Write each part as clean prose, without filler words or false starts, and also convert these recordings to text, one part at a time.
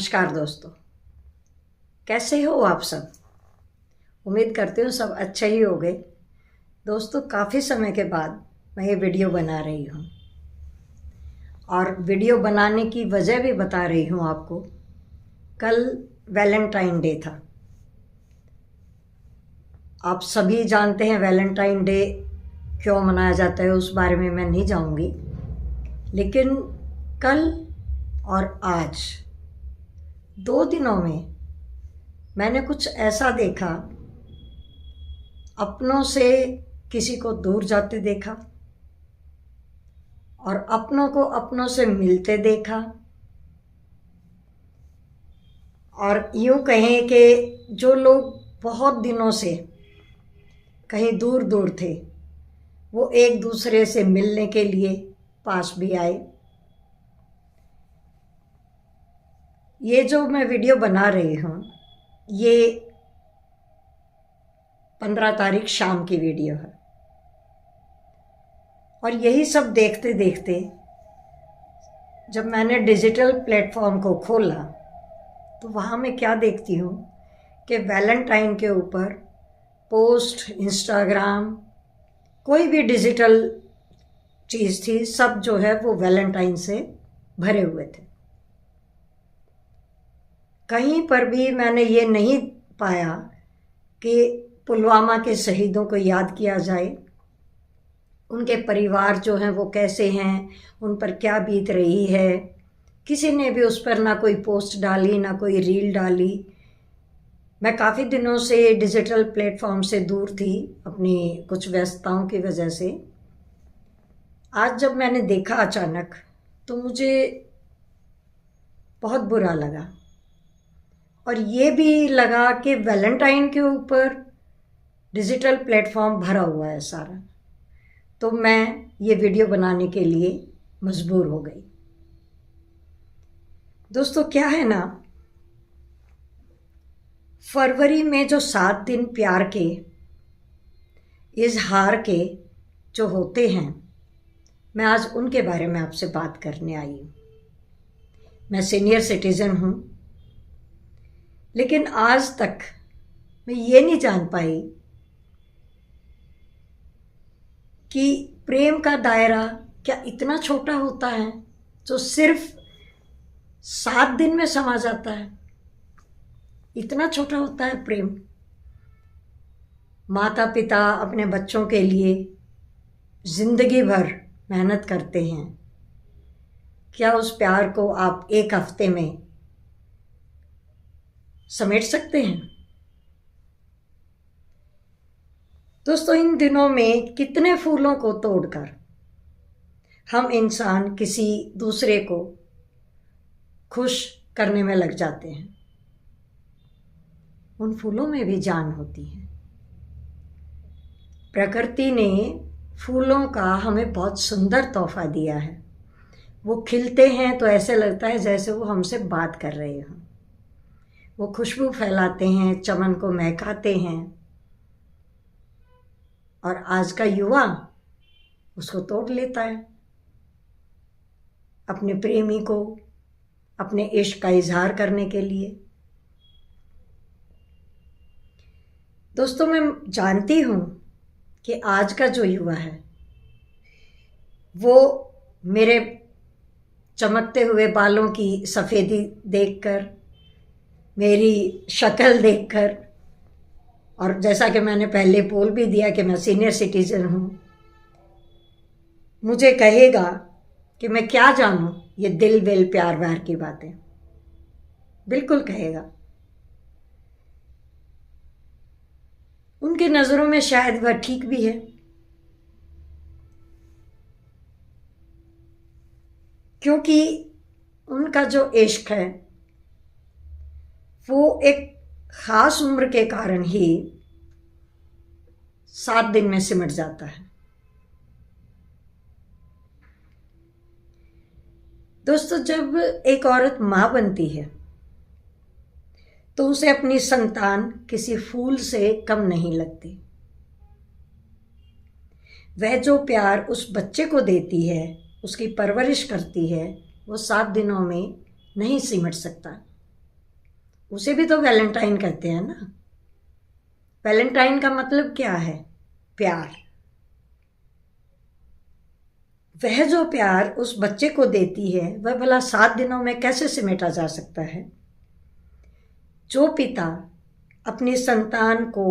नमस्कार दोस्तों, कैसे हो आप सब। उम्मीद करते हो सब अच्छे ही होंगे। दोस्तों, काफ़ी समय के बाद मैं ये वीडियो बना रही हूँ और वीडियो बनाने की वजह भी बता रही हूँ आपको। कल वैलेंटाइन डे था। आप सभी जानते हैं वैलेंटाइन डे क्यों मनाया जाता है, उस बारे में मैं नहीं जाऊँगी। लेकिन कल और आज 2 दिनों में मैंने कुछ ऐसा देखा, अपनों से किसी को दूर जाते देखा और अपनों को अपनों से मिलते देखा। और यूँ कहें कि जो लोग बहुत दिनों से कहीं दूर दूर थे, वो एक दूसरे से मिलने के लिए पास भी आए। ये जो मैं वीडियो बना रही हूँ, ये 15 तारीख शाम की वीडियो है। और यही सब देखते देखते जब मैंने डिजिटल प्लेटफॉर्म को खोला तो वहाँ मैं क्या देखती हूँ कि वैलेंटाइन के ऊपर पोस्ट, इंस्टाग्राम, कोई भी डिजिटल चीज़ थी, सब जो है वो वैलेंटाइन से भरे हुए थे। कहीं पर भी मैंने ये नहीं पाया कि पुलवामा के शहीदों को याद किया जाए, उनके परिवार जो हैं वो कैसे हैं, उन पर क्या बीत रही है। किसी ने भी उस पर ना कोई पोस्ट डाली, ना कोई रील डाली। मैं काफ़ी दिनों से डिजिटल प्लेटफॉर्म से दूर थी अपनी कुछ व्यस्तताओं की वजह से। आज जब मैंने देखा अचानक तो मुझे बहुत बुरा लगा और ये भी लगा कि वैलेंटाइन के ऊपर डिजिटल प्लेटफॉर्म भरा हुआ है सारा। तो मैं ये वीडियो बनाने के लिए मजबूर हो गई। दोस्तों, क्या है ना, फरवरी में जो 7 दिन प्यार के, इजहार के जो होते हैं, मैं आज उनके बारे में आपसे बात करने आई हूँ। मैं सीनियर सिटीज़न हूँ, लेकिन आज तक मैं ये नहीं जान पाई कि प्रेम का दायरा क्या इतना छोटा होता है जो सिर्फ 7 दिन में समा जाता है। इतना छोटा होता है प्रेम। माता पिता अपने बच्चों के लिए जिंदगी भर मेहनत करते हैं। क्या उस प्यार को आप एक हफ्ते में समेट सकते हैं? दोस्तों, इन दिनों में कितने फूलों को तोड़कर हम इंसान किसी दूसरे को खुश करने में लग जाते हैं। उन फूलों में भी जान होती है। प्रकृति ने फूलों का हमें बहुत सुंदर तोहफा दिया है। वो खिलते हैं तो ऐसे लगता है जैसे वो हमसे बात कर रहे हों। वो खुशबू फैलाते हैं, चमन को महकाते हैं। और आज का युवा उसको तोड़ लेता है, अपने प्रेमी को अपने इश्क का इजहार करने के लिए। दोस्तों, मैं जानती हूँ कि आज का जो युवा है वो मेरे चमकते हुए बालों की सफ़ेदी देखकर, मेरी शक्ल देखकर, और जैसा कि मैंने पहले बोल भी दिया कि मैं सीनियर सिटीज़न हूँ, मुझे कहेगा कि मैं क्या जानूँ ये दिल विल प्यार व्यार की बातें। बिल्कुल कहेगा। उनकी नज़रों में शायद वह ठीक भी है, क्योंकि उनका जो इश्क है वो एक ख़ास उम्र के कारण ही 7 दिन में सिमट जाता है। दोस्तों, जब एक औरत माँ बनती है तो उसे अपनी संतान किसी फूल से कम नहीं लगती। वह जो प्यार उस बच्चे को देती है, उसकी परवरिश करती है, वो 7 दिनों में नहीं सिमट सकता। उसे भी तो वैलेंटाइन कहते हैं ना। वैलेंटाइन का मतलब क्या है? प्यार। वह जो प्यार उस बच्चे को देती है वह भला 7 दिनों में कैसे सिमेटा जा सकता है? जो पिता अपनी संतान को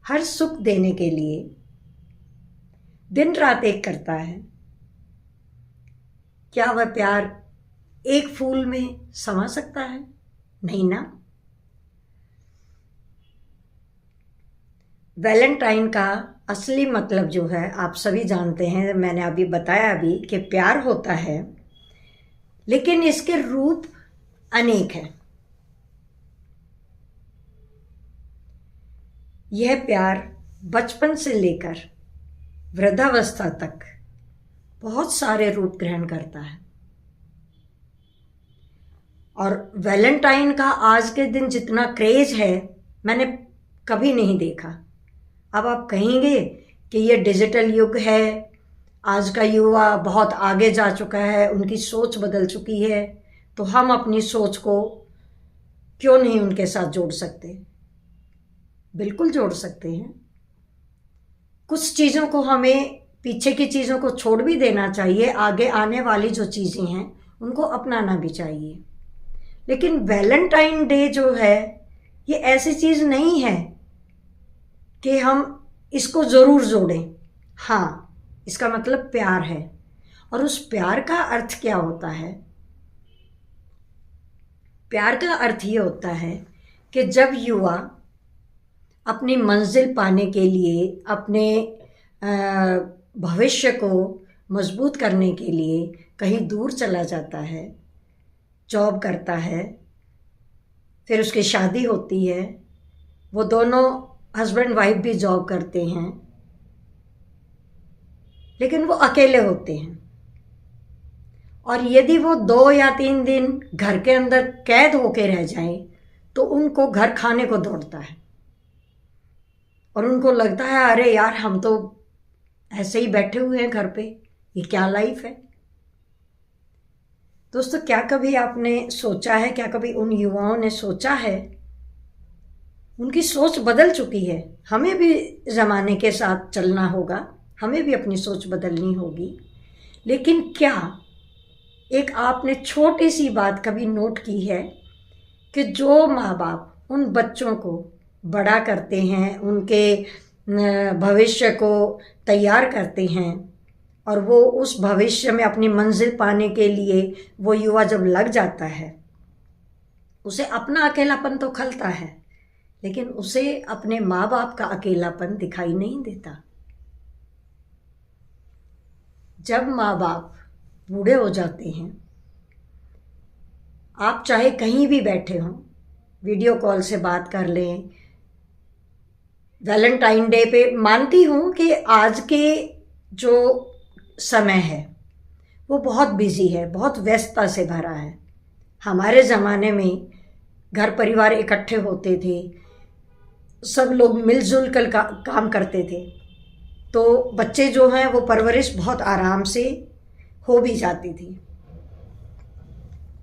हर सुख देने के लिए दिन रात एक करता है, क्या वह प्यार एक फूल में समा सकता है? नहीं ना। वैलेंटाइन का असली मतलब जो है आप सभी जानते हैं, मैंने अभी बताया भी कि प्यार होता है, लेकिन इसके रूप अनेक हैं। यह प्यार बचपन से लेकर वृद्धावस्था तक बहुत सारे रूप ग्रहण करता है। और वैलेंटाइन का आज के दिन जितना क्रेज है मैंने कभी नहीं देखा। अब आप कहेंगे कि ये डिजिटल युग है, आज का युवा बहुत आगे जा चुका है, उनकी सोच बदल चुकी है, तो हम अपनी सोच को क्यों नहीं उनके साथ जोड़ सकते? बिल्कुल जोड़ सकते हैं। कुछ चीज़ों को हमें, पीछे की चीज़ों को छोड़ भी देना चाहिए, आगे आने वाली जो चीज़ें हैं उनको अपनाना भी चाहिए। लेकिन वैलेंटाइन डे जो है ये ऐसी चीज़ नहीं है कि हम इसको ज़रूर जोड़ें। हाँ, इसका मतलब प्यार है। और उस प्यार का अर्थ क्या होता है? प्यार का अर्थ ये होता है कि जब युवा अपनी मंजिल पाने के लिए, अपने भविष्य को मजबूत करने के लिए कहीं दूर चला जाता है, जॉब करता है, फिर उसकी शादी होती है, वो दोनों हस्बैंड वाइफ भी जॉब करते हैं, लेकिन वो अकेले होते हैं। और यदि वो 2 या 3 दिन घर के अंदर कैद होके रह जाएं, तो उनको घर खाने को दौड़ता है और उनको लगता है अरे यार, हम तो ऐसे ही बैठे हुए हैं घर पे, ये क्या लाइफ है। दोस्तों, क्या कभी आपने सोचा है, क्या कभी उन युवाओं ने सोचा है? उनकी सोच बदल चुकी है। हमें भी ज़माने के साथ चलना होगा, हमें भी अपनी सोच बदलनी होगी। लेकिन क्या एक आपने छोटी सी बात कभी नोट की है कि जो माँ बाप उन बच्चों को बड़ा करते हैं, उनके भविष्य को तैयार करते हैं, और वो उस भविष्य में अपनी मंजिल पाने के लिए वो युवा जब लग जाता है, उसे अपना अकेलापन तो खलता है, लेकिन उसे अपने माँ बाप का अकेलापन दिखाई नहीं देता। जब माँ बाप बूढ़े हो जाते हैं, आप चाहे कहीं भी बैठे हों, वीडियो कॉल से बात कर लें। वैलेंटाइन डे पे मानती हूँ कि आज के जो समय है वो बहुत बिजी है, बहुत व्यस्तता से भरा है। हमारे ज़माने में घर परिवार इकट्ठे होते थे, सब लोग मिलजुल कर काम करते थे, तो बच्चे जो हैं वो परवरिश बहुत आराम से हो भी जाती थी।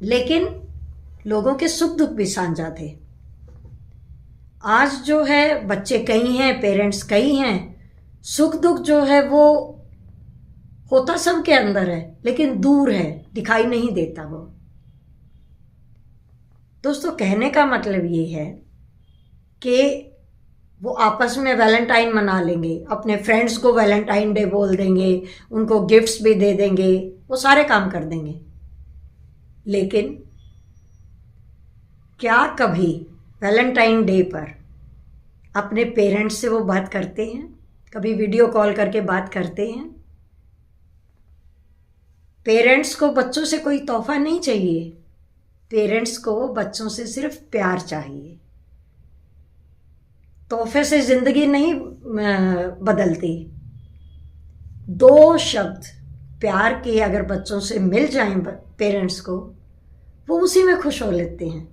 लेकिन लोगों के सुख दुख भी साझा थे। आज जो है बच्चे कई हैं, पेरेंट्स कई हैं, सुख दुख जो है वो होता सबके अंदर है, लेकिन दूर है, दिखाई नहीं देता वो। दोस्तों, कहने का मतलब ये है कि वो आपस में वैलेंटाइन मना लेंगे, अपने फ्रेंड्स को वैलेंटाइन डे बोल देंगे, उनको गिफ्ट्स भी दे देंगे, वो सारे काम कर देंगे। लेकिन क्या कभी वैलेंटाइन डे पर अपने पेरेंट्स से वो बात करते हैं? कभी वीडियो कॉल करके बात करते हैं? पेरेंट्स को बच्चों से कोई तोहफा नहीं चाहिए, पेरेंट्स को बच्चों से सिर्फ प्यार चाहिए। तोहफे से जिंदगी नहीं बदलती। 2 शब्द प्यार के अगर बच्चों से मिल जाएं पेरेंट्स को, वो उसी में खुश हो लेते हैं।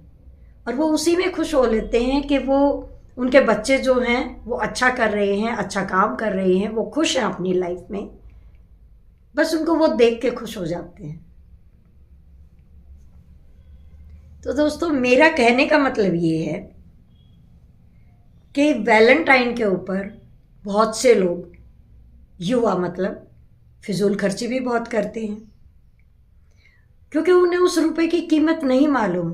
और वो उसी में खुश हो लेते हैं कि वो उनके बच्चे जो हैं वो अच्छा कर रहे हैं, अच्छा काम कर रहे हैं, वो खुश हैं अपनी लाइफ में, बस उनको वो देख के खुश हो जाते हैं। तो दोस्तों मेरा कहने का मतलब ये है कि वैलेंटाइन के ऊपर बहुत से लोग, युवा मतलब, फिजूल खर्ची भी बहुत करते हैं, क्योंकि उन्हें उस रुपए की कीमत नहीं मालूम।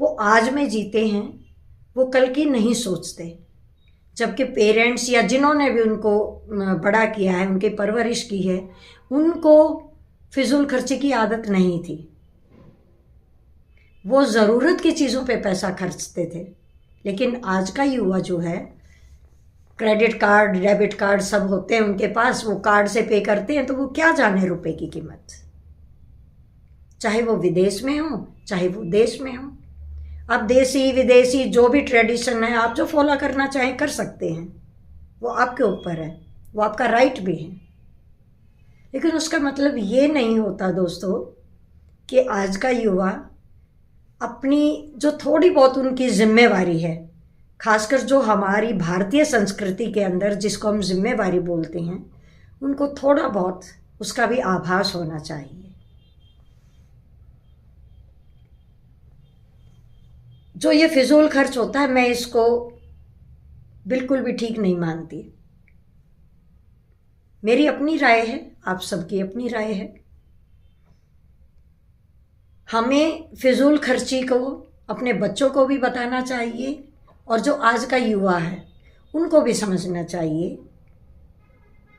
वो आज में जीते हैं, वो कल की नहीं सोचते। जबकि पेरेंट्स या जिन्होंने भी उनको बड़ा किया है, उनकी परवरिश की है, उनको फिजूल खर्ची की आदत नहीं थी। वो ज़रूरत की चीज़ों पे पैसा खर्चते थे। लेकिन आज का युवा जो है, क्रेडिट कार्ड, डेबिट कार्ड सब होते हैं उनके पास, वो कार्ड से पे करते हैं, तो वो क्या जाने रुपए की कीमत, चाहे वो विदेश में हो चाहे वो देश में हो। अब देसी विदेशी जो भी ट्रेडिशन है, आप जो फॉलो करना चाहें कर सकते हैं, वो आपके ऊपर है, वो आपका राइट भी है। लेकिन उसका मतलब ये नहीं होता दोस्तों कि आज का युवा अपनी जो थोड़ी बहुत उनकी जिम्मेवारी है, खासकर जो हमारी भारतीय संस्कृति के अंदर जिसको हम जिम्मेवारी बोलते हैं, उनको थोड़ा बहुत उसका भी आभास होना चाहिए। जो ये फिजूल खर्च होता है, मैं इसको बिल्कुल भी ठीक नहीं मानती। मेरी अपनी राय है, आप सबकी अपनी राय है। हमें फिजूल खर्ची को अपने बच्चों को भी बताना चाहिए, और जो आज का युवा है उनको भी समझना चाहिए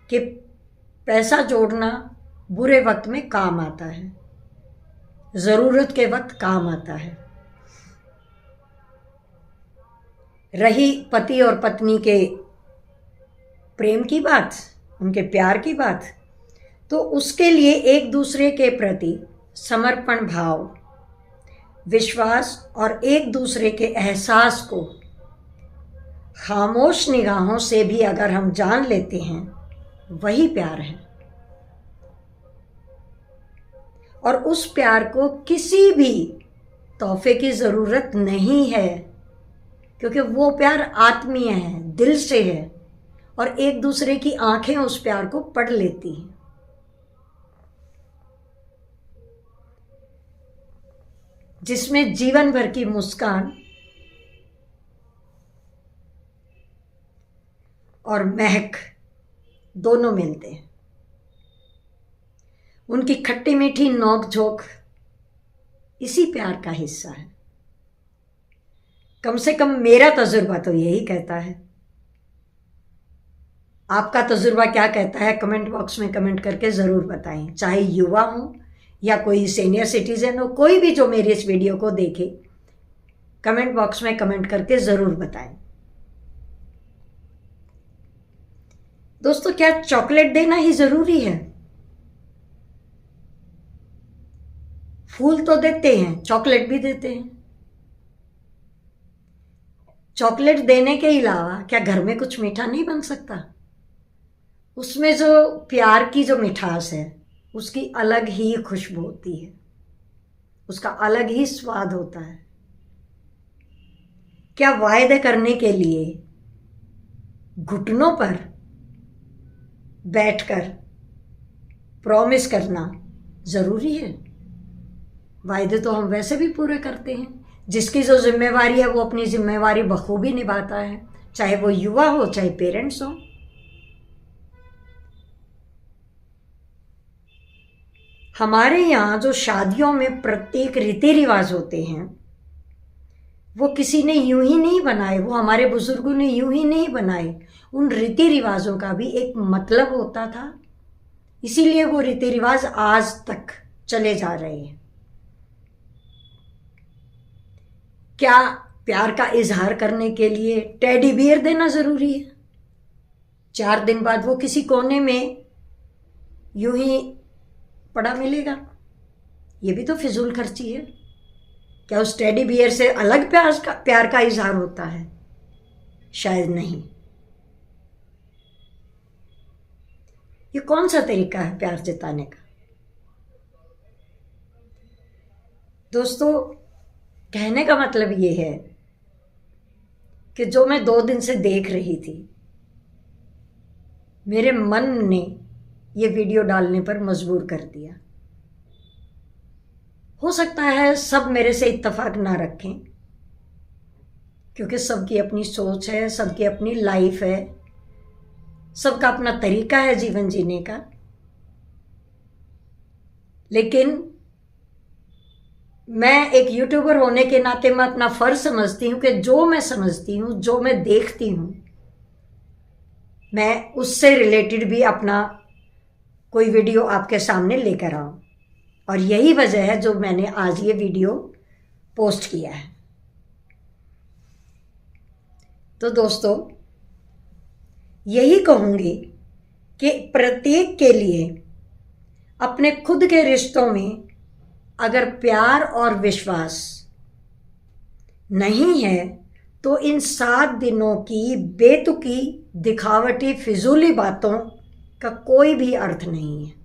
कि पैसा जोड़ना बुरे वक्त में काम आता है, ज़रूरत के वक्त काम आता है। रही पति और पत्नी के प्रेम की बात, उनके प्यार की बात, तो उसके लिए एक दूसरे के प्रति समर्पण भाव, विश्वास और एक दूसरे के एहसास को खामोश निगाहों से भी अगर हम जान लेते हैं, वही प्यार है। और उस प्यार को किसी भी तोहफे की ज़रूरत नहीं है, क्योंकि वो प्यार आत्मीय है, दिल से है, और एक दूसरे की आंखें उस प्यार को पढ़ लेती हैं। जिसमें जीवन भर की मुस्कान और महक दोनों मिलते हैं। उनकी खट्टी मीठी नोक झोंक इसी प्यार का हिस्सा है। कम से कम मेरा तजुर्बा तो यही कहता है। आपका तजुर्बा क्या कहता है, कमेंट बॉक्स में कमेंट करके ज़रूर बताएं। चाहे युवा हो या कोई सीनियर सिटीजन हो, कोई भी जो मेरी इस वीडियो को देखे, कमेंट बॉक्स में कमेंट करके ज़रूर बताएं। दोस्तों, क्या चॉकलेट देना ही ज़रूरी है? फूल तो देते हैं, चॉकलेट भी देते हैं। चॉकलेट देने के अलावा क्या घर में कुछ मीठा नहीं बन सकता? उसमें जो प्यार की जो मिठास है, उसकी अलग ही खुशबू होती है, उसका अलग ही स्वाद होता है। क्या वायदे करने के लिए घुटनों पर बैठकर प्रॉमिस करना ज़रूरी है? वायदे तो हम वैसे भी पूरे करते हैं। जिसकी जो जिम्मेवारी है वो अपनी जिम्मेवारी बखूबी निभाता है, चाहे वो युवा हो चाहे पेरेंट्स हो। हमारे यहाँ जो शादियों में प्रत्येक रीति रिवाज होते हैं, वो किसी ने यूं ही नहीं बनाए, वो हमारे बुजुर्गों ने यूं ही नहीं बनाए। उन रीति रिवाजों का भी एक मतलब होता था, इसीलिए वो रीति रिवाज आज तक चले जा रहे हैं। क्या प्यार का इजहार करने के लिए टेडी बियर देना ज़रूरी है? 4 दिन बाद वो किसी कोने में यूं ही पड़ा मिलेगा? ये भी तो फिजूल खर्ची है। क्या उस टेडी बियर से अलग प्यार का इजहार होता है? शायद नहीं। ये कौन सा तरीका है प्यार जताने का? दोस्तों, कहने का मतलब ये है कि जो मैं 2 दिन से देख रही थी, मेरे मन ने ये वीडियो डालने पर मजबूर कर दिया। हो सकता है सब मेरे से इत्तेफाक ना रखें, क्योंकि सबकी अपनी सोच है, सबकी अपनी लाइफ है, सबका अपना तरीका है जीवन जीने का। लेकिन मैं एक यूट्यूबर होने के नाते मैं अपना फ़र्ज समझती हूँ कि जो मैं समझती हूँ, जो मैं देखती हूँ, मैं उससे रिलेटेड भी अपना कोई वीडियो आपके सामने लेकर आऊँ। और यही वजह है जो मैंने आज ये वीडियो पोस्ट किया है। तो दोस्तों, यही कहूँगी कि प्रत्येक के लिए अपने खुद के रिश्तों में अगर प्यार और विश्वास नहीं है तो इन 7 दिनों की बेतुकी दिखावटी फिजूली बातों का कोई भी अर्थ नहीं है।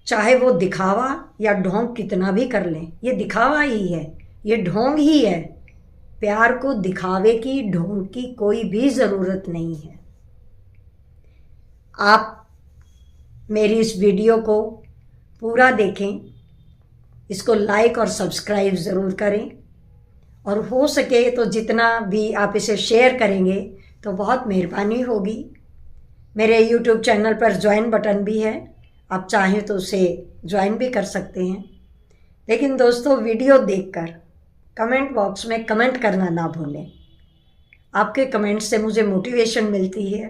चाहे वो दिखावा या ढोंग कितना भी कर लें, ये दिखावा ही है, ये ढोंग ही है। प्यार को दिखावे की, ढोंग की कोई भी ज़रूरत नहीं है। आप मेरी इस वीडियो को पूरा देखें, इसको लाइक और सब्सक्राइब ज़रूर करें, और हो सके तो जितना भी आप इसे शेयर करेंगे तो बहुत मेहरबानी होगी। मेरे YouTube चैनल पर ज्वाइन बटन भी है, आप चाहें तो उसे ज्वाइन भी कर सकते हैं। लेकिन दोस्तों, वीडियो देखकर कमेंट बॉक्स में कमेंट करना ना भूलें। आपके कमेंट से मुझे मोटिवेशन मिलती है।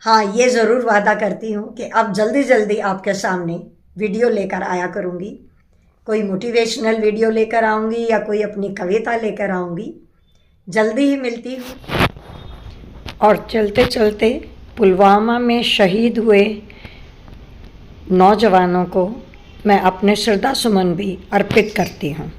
हाँ, ये ज़रूर वादा करती हूँ कि अब जल्दी जल्दी आपके सामने वीडियो लेकर आया करूँगी। कोई मोटिवेशनल वीडियो लेकर आऊँगी या कोई अपनी कविता लेकर आऊँगी। जल्दी ही मिलती हूँ। और चलते चलते पुलवामा में शहीद हुए नौजवानों को मैं अपने श्रद्धा सुमन भी अर्पित करती हूँ।